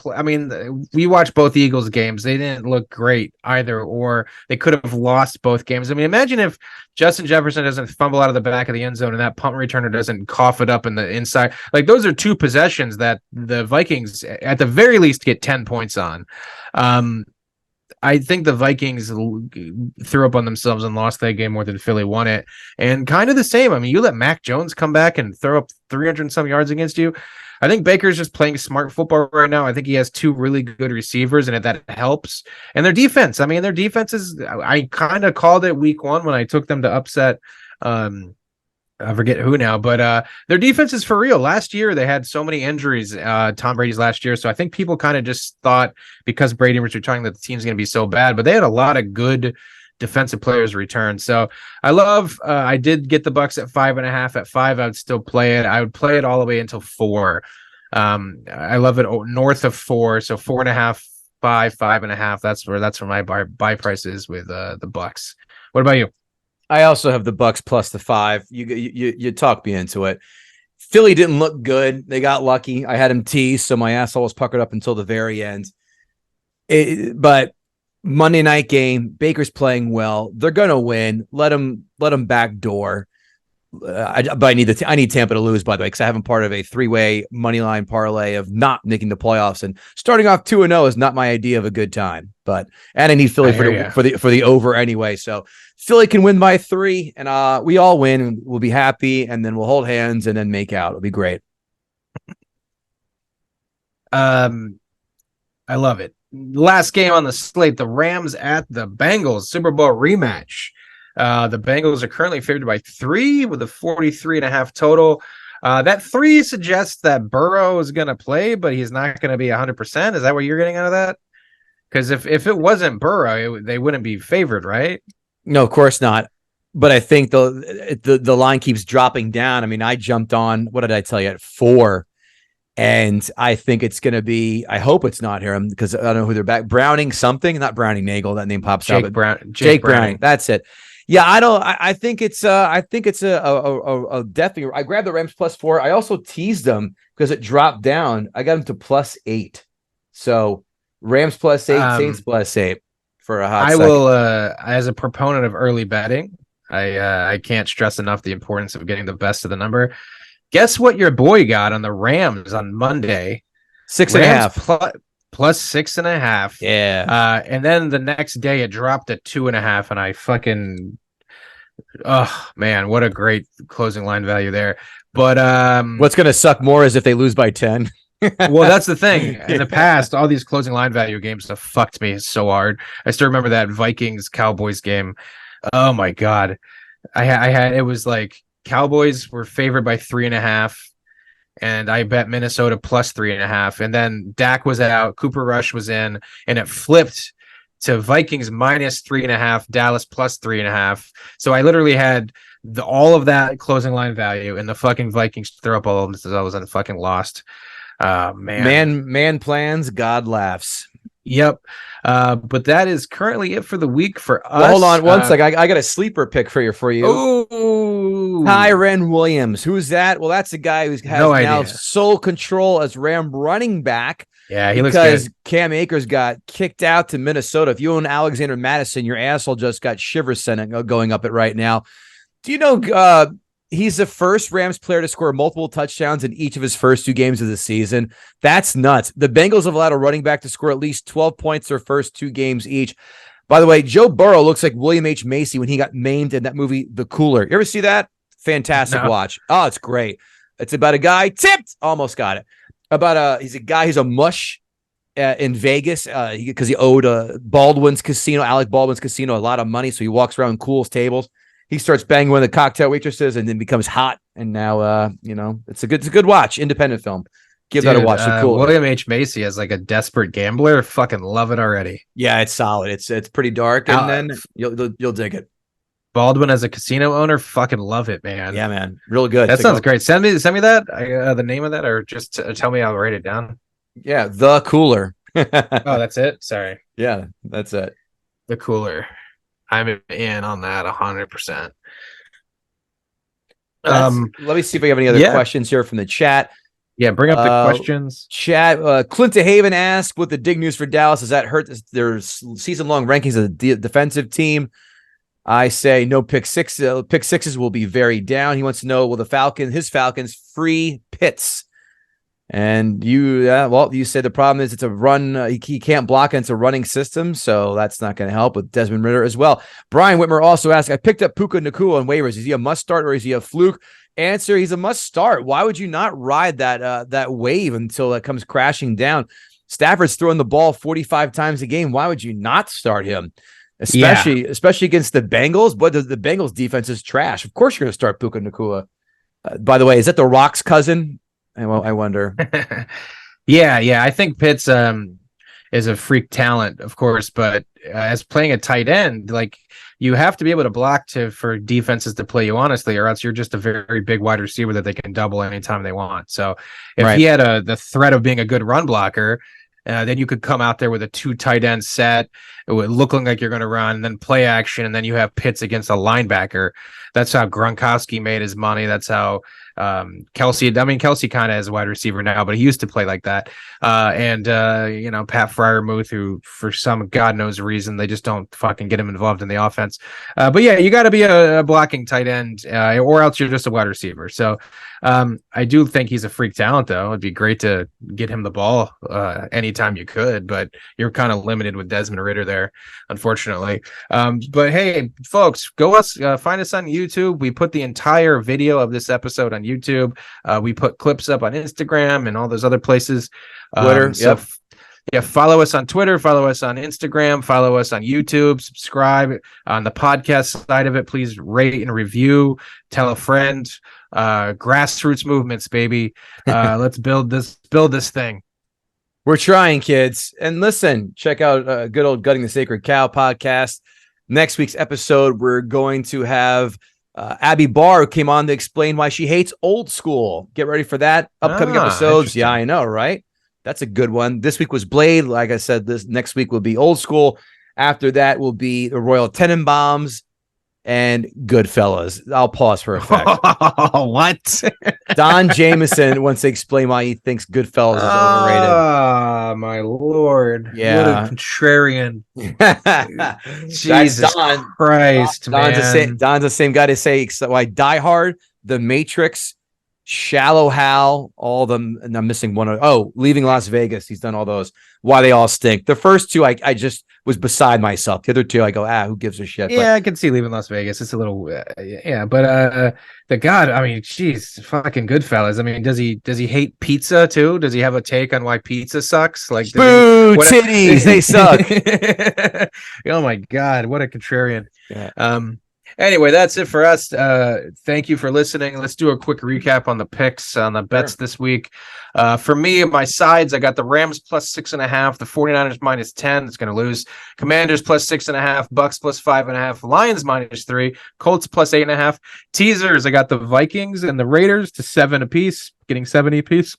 we watched both Eagles games. They didn't look great either, or they could have lost both games. I mean, imagine if Justin Jefferson doesn't fumble out of the back of the end zone and that punt returner doesn't cough it up in the inside. Like, those are two possessions that the Vikings, at the very least, get 10 points on. I think the Vikings threw up on themselves and lost that game more than Philly won it. And kind of the same. I mean, you let Mac Jones come back and throw up 300 and some yards against you. I think Baker's just playing smart football right now. I think he has two really good receivers, and that helps. And their defense, their defense is, I kind of called it week 1 when I took them to upset, I forget who now, but their defense is for real. Last year, they had so many injuries, Tom Brady's last year. So I think people kind of just thought because Brady was retiring that the team's going to be so bad, but they had a lot of good defensive players return. So I did get the Bucks at 5.5. At 5, I would still play it. I would play it all the way until 4. I love it north of 4. So 4.5, 5.5. That's where my buy price is with the Bucks. What about you? I also have the Bucks plus the 5. You talked me into it. Philly didn't look good. They got lucky. I had him teased, so my asshole was puckered up until the very end. But Monday night game, Baker's playing well. They're gonna win. Let them backdoor. But I need Tampa to lose, by the way, because I have them part of a 3-way money line parlay of not making the playoffs, and starting off 2-0 is not my idea of a good time. And I need Philly for the over anyway. So Philly can win by 3, and we all win, and we'll be happy, and then we'll hold hands and then make out. It'll be great. I love it. Last game on the slate, the Rams at the Bengals, Super Bowl rematch. The Bengals are currently favored by 3 with a 43.5 total. That 3 suggests that Burrow is going to play, but he's not going to be 100%. Is that what you're getting out of that? Because if it wasn't Burrow, they wouldn't be favored, right? No, of course not. But I think the line keeps dropping down. I mean, I jumped on, what did I tell you, at 4. And I think it's going to be, I hope it's not him, because I don't know who they're back. Browning something, not Browning Nagel. That name pops out. Jake Browning. That's it. Yeah, I think it's a definitely. I grabbed the Rams plus 4. I also teased them because it dropped down. I got them to plus 8. So Rams plus 8, Saints plus 8 for a hot second. Will, as a proponent of early betting, I can't stress enough the importance of getting the best of the number. Guess what your boy got on the Rams on Monday? 6.5. Plus 6.5. Yeah. And then the next day it dropped to 2.5, and I fucking, oh man, what a great closing line value there. But what's going to suck more is if they lose by 10. Well, that's the thing. In the past, all these closing line value games have fucked me so hard. I still remember that Vikings Cowboys game. Oh my god, I had it was like Cowboys were favored by 3.5. And I bet Minnesota plus 3.5. And then Dak was out, Cooper Rush was in, and it flipped to Vikings minus 3.5, Dallas plus 3.5. So I literally had all of that closing line value, and the fucking Vikings throw up all of them since I was fucking lost. Man plans, God laughs. Yep. But that is currently it for the week for us. Well, hold on one sec. I got a sleeper pick for you. Ooh. Tyron Williams. Who's that? Well, that's the guy who has now sole control as Ram running back. Yeah, he looks because good. Cam Akers got kicked out to Minnesota. If you own Alexander Madison, your asshole just got shivers going up it right now. Do you know he's the first Rams player to score multiple touchdowns in each of his first 2 games of the season? That's nuts. The Bengals have allowed a running back to score at least 12 points their first 2 games each. By the way, Joe Burrow looks like William H. Macy when he got maimed in that movie, The Cooler. You ever see that? Fantastic watch. Oh, it's great. It's about a guy tipped, almost got it. He's a guy who's a mush in Vegas because he owed Alec Baldwin's casino a lot of money. So he walks around and cools tables. He starts banging one of the cocktail waitresses and then becomes hot. And now, it's a good watch. Independent film. Give that a watch. Cool. William H. Macy as like a desperate gambler. Fucking love it already. Yeah, it's solid. It's pretty dark, and then you'll dig it. Baldwin as a casino owner, fucking love it, man. Yeah, man, real good. That sounds great. Send me that, the name of that, or just tell me. I'll write it down. Yeah, the cooler. Oh, that's it. Sorry, Yeah, that's it. the cooler. I'm in on that 100%. Let me see if we have any other questions here from the chat. Yeah, bring up the questions. Chat. Clint Haven asked, "What the dig news for Dallas? Does that hurt their season-long rankings of the defensive team?" I say no. Pick sixes will be very down. He wants to know, will his Falcons free Pitts? And you said the problem is it's a run. He can't block, and it's a running system, so that's not going to help with Desmond Ridder as well. Brian Whitmer also asked, I picked up Puka Nacua on waivers. Is he a must start or is he a fluke? Answer, he's a must start. Why would you not ride that wave until it comes crashing down? Stafford's throwing the ball 45 times a game. Why would you not start him? Especially against the Bengals, but the Bengals defense is trash. Of course you're going to start Puka Nacua. By the way, is that the Rock's cousin? I wonder. Yeah. I think Pitts is a freak talent, of course, but as playing a tight end, like you have to be able to block for defenses to play you honestly, or else you're just a very, very big wide receiver that they can double anytime they want. So if he had the threat of being a good run blocker, then you could come out there with a 2 tight end set, looking like you're going to run, then play action, and then you have Pitts against a linebacker. That's how Gronkowski made his money. That's how Kelsey. I mean, Kelsey kind of is a wide receiver now, but he used to play like that. And Pat Fryermuth, who for some God knows reason they just don't fucking get him involved in the offense. But yeah, you got to be a blocking tight end, or else you're just a wide receiver. So I do think he's a freak talent, though. It'd be great to get him the ball anytime you could, but you're kind of limited with Desmond Ridder there, unfortunately. But hey, folks, find us on YouTube. We put the entire video of this episode on YouTube. We put clips up on Instagram and all those other places. Twitter. Follow us on Twitter, follow us on Instagram, follow us on YouTube, subscribe on the podcast side of it. Please rate and review, tell a friend. Grassroots movements, baby. Let's build this thing. We're trying, kids. And listen, check out good old Gutting the Sacred Cow podcast. Next week's episode, we're going to have Abby Barr, who came on to explain why she hates old school. Get ready for that. Upcoming episodes. Yeah, I know, right? That's a good one. This week was Blade. Like I said, this next week will be old school. After that will be the Royal Tenenbaums and Goodfellas. I'll pause for effect. What? Don Jameson wants to explain why he thinks Goodfellas is overrated. Ah, my lord. Yeah. What a contrarian. Jesus Christ, man. Don's the same guy to say why Die Hard, The Matrix, Shallow Hal, all of them, and I'm missing one. Leaving Las Vegas. He's done all those. Why they all stink. The first two, I just was beside myself. The other two, I go, who gives a shit? Yeah, I can see Leaving Las Vegas. It's a little, but the God, I mean, geez, fucking Goodfellas. I mean, does he hate pizza too? Does he have a take on why pizza sucks? Like, boo, titties, they suck. Oh my God, what a contrarian. Yeah. Anyway, that's it for us. Thank you for listening. Let's do a quick recap on the picks, on the bets this week. For me, my sides, I got the Rams plus 6.5, the 49ers minus 10. It's going to lose. Commanders plus 6.5, Bucks plus 5.5, Lions minus 3, Colts plus 8.5. Teasers, I got the Vikings and the Raiders to 7 apiece, getting 70 apiece.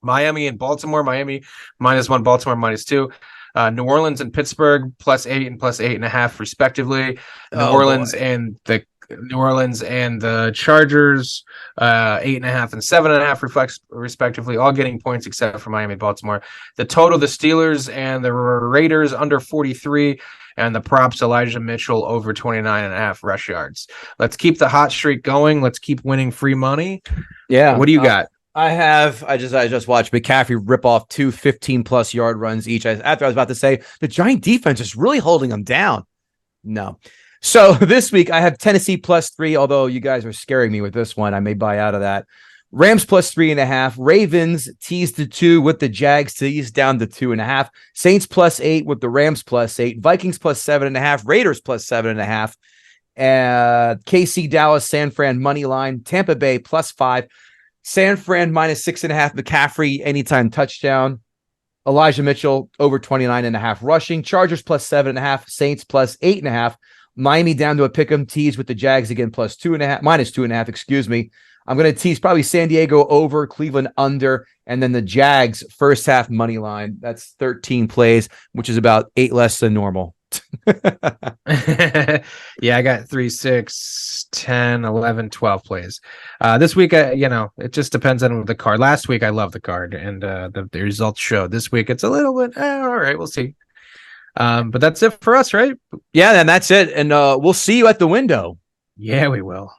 Miami and Baltimore, Miami minus 1, Baltimore minus 2. New Orleans and Pittsburgh plus 8 and plus 8.5 respectively. New Orleans and the Chargers 8.5 and 7.5 respectively, all getting points except for Miami and Baltimore. The total, the Steelers and the Raiders under 43, and the props, Elijah Mitchell over 29.5 rush yards. Let's keep the hot streak going. Let's keep winning free money. Yeah. What do you got? I just watched McCaffrey rip off 2 15-plus yard runs each. After I was about to say, the Giant defense is really holding them down. No. So this week I have Tennessee plus 3, although you guys are scaring me with this one. I may buy out of that. Rams plus 3.5. Ravens teased to 2 with the Jags teased down to 2.5. Saints plus 8 with the Rams plus 8. Vikings plus 7.5. Raiders plus 7.5. KC, Dallas, San Fran money line. Tampa Bay plus 5. San Fran minus 6.5. McCaffrey anytime touchdown. Elijah Mitchell over 29.5 rushing. Chargers plus 7.5. Saints plus 8.5. Miami down to a pick'em tease with the Jags again, minus 2.5, excuse me. I'm going to tease probably San Diego over, Cleveland under, and then the Jags first half money line. That's 13 plays, which is about 8 less than normal. Yeah, I got 3, 6, 10, 11, 12 plays. This week, it just depends on the card. Last week, I loved the card, and the results showed. This week, it's a little bit, all right, we'll see. But that's it for us, right? Yeah, then that's it. And we'll see you at the window. Yeah, we will.